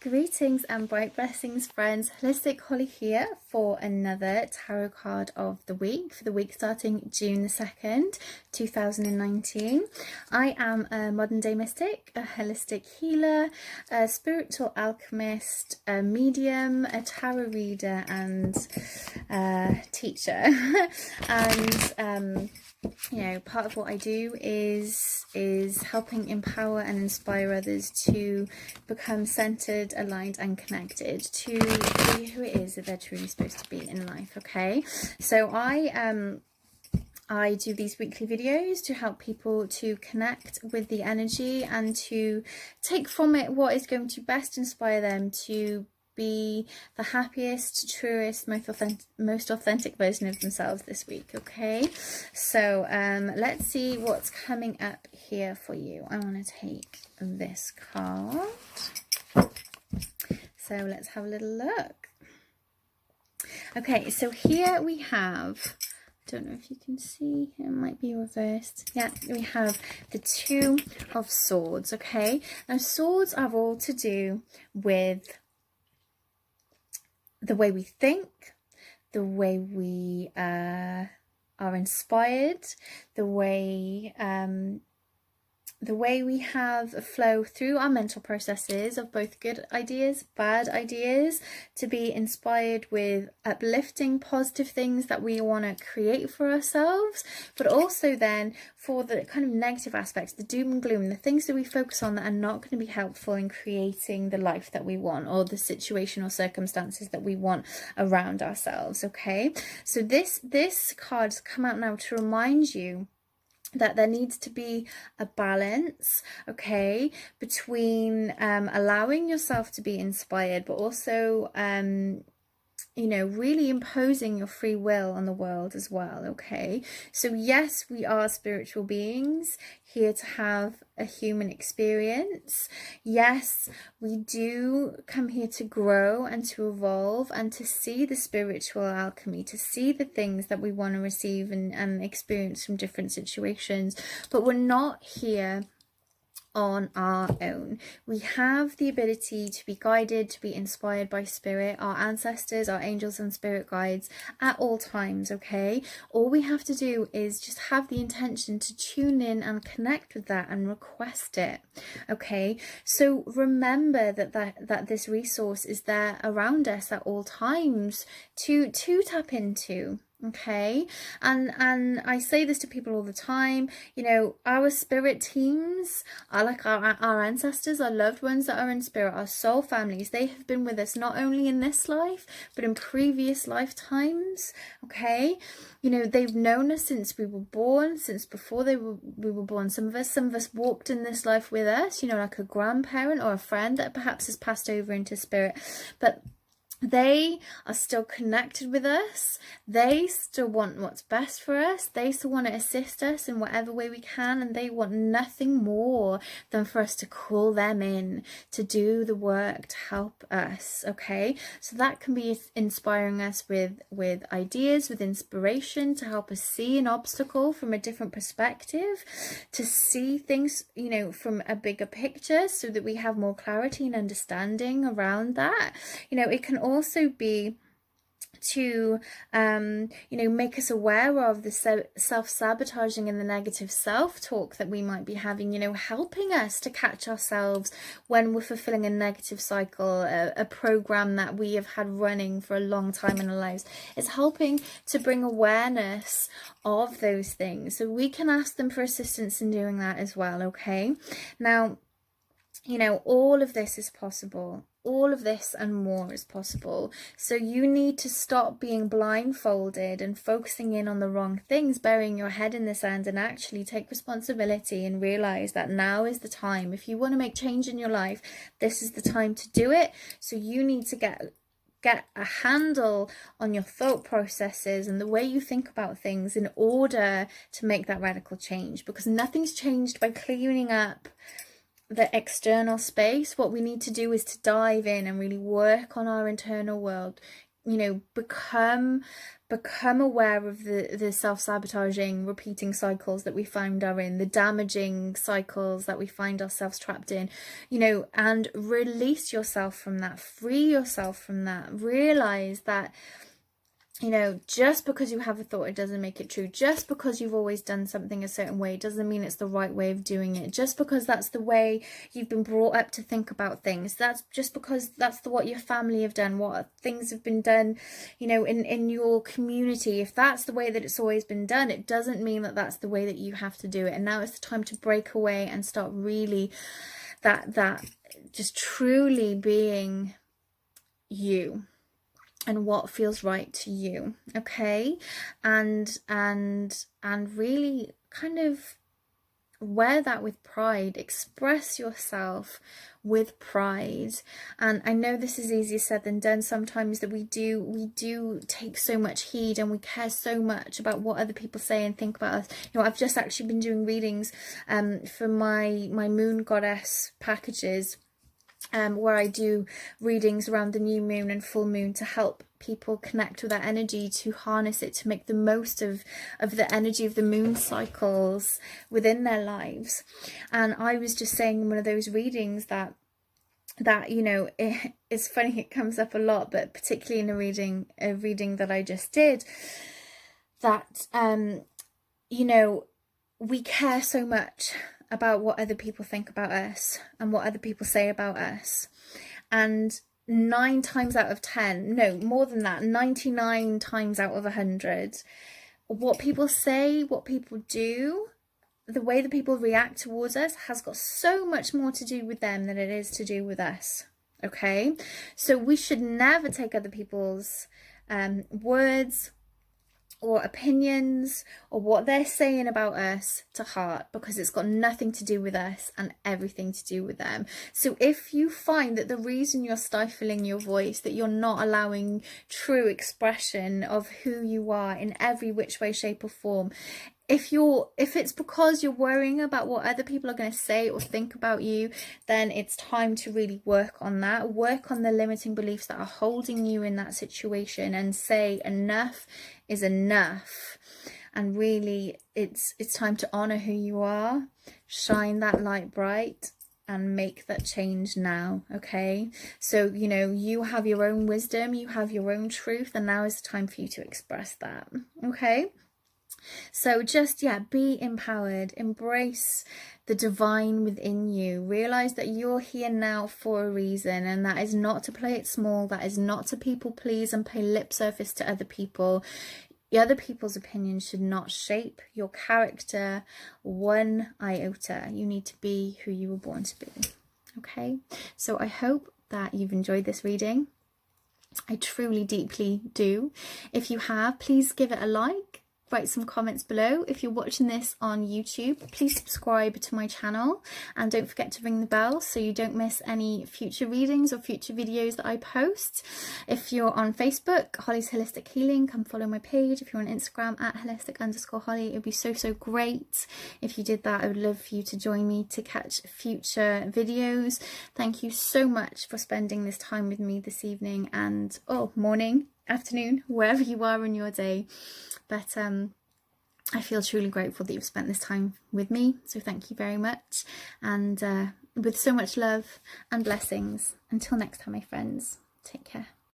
Greetings and bright blessings, friends. Holistic Holly here for another tarot card of the week, for the week starting June the 2nd, 2019. I am a modern day mystic, a holistic healer, a spiritual alchemist, a medium, a tarot reader, and teacher. And part of what I do is helping empower and inspire others to become centered, aligned and connected to be who it is that they're truly supposed to be in life. Okay, so I do these weekly videos to help people to connect with the energy and to take from it what is going to best inspire them to be the happiest, truest, most authentic version of themselves this week. Okay, so let's see what's coming up here for you. I want to take this card, so let's have a little look. Okay, so here we have, I don't know if you can see, it might be reversed. Yeah, we have the Two of Swords. Okay, now swords are all to do with the way we think, the way we are inspired, the way we have a flow through our mental processes of both good ideas, bad ideas, to be inspired with uplifting, positive things that we want to create for ourselves, but also then for the kind of negative aspects, the doom and gloom, the things that we focus on that are not going to be helpful in creating the life that we want or the situation or circumstances that we want around ourselves. Okay, so this card's come out now to remind you that there needs to be a balance, okay, between allowing yourself to be inspired, but also really imposing your free will on the world as well. Okay, so yes, we are spiritual beings here to have a human experience. Yes, we do come here to grow and to evolve and to see the spiritual alchemy, to see the things that we want to receive and experience from different situations, but we're not here on our own. We have the ability to be guided, to be inspired by spirit, our ancestors, our angels and spirit guides at all times. Okay, all we have to do is just have the intention to tune in and connect with that and request it. Okay, so remember that this resource is there around us at all times to tap into. Okay, and I say this to people all the time, our spirit teams are like our ancestors, our loved ones that are in spirit, our soul families. They have been with us not only in this life but in previous lifetimes. Okay, they've known us since we were born, since before we were born. Some of us walked in this life with us, like a grandparent or a friend that perhaps has passed over into spirit, but they are still connected with us. They still want what's best for us. They still want to assist us in whatever way we can, and they want nothing more than for us to call them in to do the work to help us. Okay, so that can be inspiring us with ideas, with inspiration, to help us see an obstacle from a different perspective, to see things from a bigger picture so that we have more clarity and understanding around that. It can also be to make us aware of the self-sabotaging and the negative self-talk that we might be having, helping us to catch ourselves when we're fulfilling a negative cycle, a program that we have had running for a long time in our lives. It's helping to bring awareness of those things, so we can ask them for assistance in doing that as well. Okay, now all of this is possible. All of this and more is possible. So you need to stop being blindfolded and focusing in on the wrong things, burying your head in the sand, and actually take responsibility and realize that now is the time. If you want to make change in your life, this is the time to do it. So you need to get a handle on your thought processes and the way you think about things in order to make that radical change, because nothing's changed by cleaning up the external space. What we need to do is to dive in and really work on our internal world, you know, become aware of the self-sabotaging repeating cycles that we find are in, the damaging cycles that we find ourselves trapped in, you know, and release yourself from that, free yourself from that. Realize that, you know, just because you have a thought, it doesn't make it true. Just because you've always done something a certain way doesn't mean it's the right way of doing it. Just because that's the way you've been brought up to think about things, that's just because that's what your family have done, what things have been done, you know, in your community. If that's the way that it's always been done, it doesn't mean that that's the way that you have to do it. And now it's the time to break away and start really that just truly being you and what feels right to you, okay? And really kind of wear that with pride, express yourself with pride. And I know this is easier said than done sometimes, that we do take so much heed and we care so much about what other people say and think about us. You know, I've just actually been doing readings for my moon goddess packages, where I do readings around the new moon and full moon to help people connect with that energy, to harness it, to make the most of the energy of the moon cycles within their lives. And I was just saying in one of those readings that you know, it's funny, it comes up a lot, but particularly in a reading that I just did, that you know, we care so much about what other people think about us and what other people say about us. And 9 times out of 10, no, more than that, 99 times out of 100, what people say, what people do, the way that people react towards us has got so much more to do with them than it is to do with us, okay? So we should never take other people's words or opinions or what they're saying about us to heart, because it's got nothing to do with us and everything to do with them. So if you find that the reason you're stifling your voice, that you're not allowing true expression of who you are in every which way, shape or form, if it's because you're worrying about what other people are going to say or think about you, then it's time to really work on that. Work on the limiting beliefs that are holding you in that situation, and say enough is enough. And really, it's time to honor who you are, shine that light bright, and make that change now, okay? So, you know, you have your own wisdom, you have your own truth, and now is the time for you to express that, okay? So just, yeah, be empowered, embrace the divine within you, realize that you're here now for a reason, and that is not to play it small, that is not to people please and pay lip service to other people. The other people's opinions should not shape your character one iota. You need to be who you were born to be, okay? So I hope that you've enjoyed this reading. I truly, deeply do. If you have, please give it a like. Write some comments below. If you're watching this on YouTube, please subscribe to my channel and don't forget to ring the bell so you don't miss any future readings or future videos that I post. If you're on Facebook, Holly's Holistic Healing, come follow my page. If you're on Instagram at holistic_Holly, it would be so great if you did that. I would love for you to join me to catch future videos. Thank you so much for spending this time with me this evening and morning, afternoon, wherever you are in your day. But I feel truly grateful that you've spent this time with me, so thank you very much, and with so much love and blessings. Until next time, my friends, take care.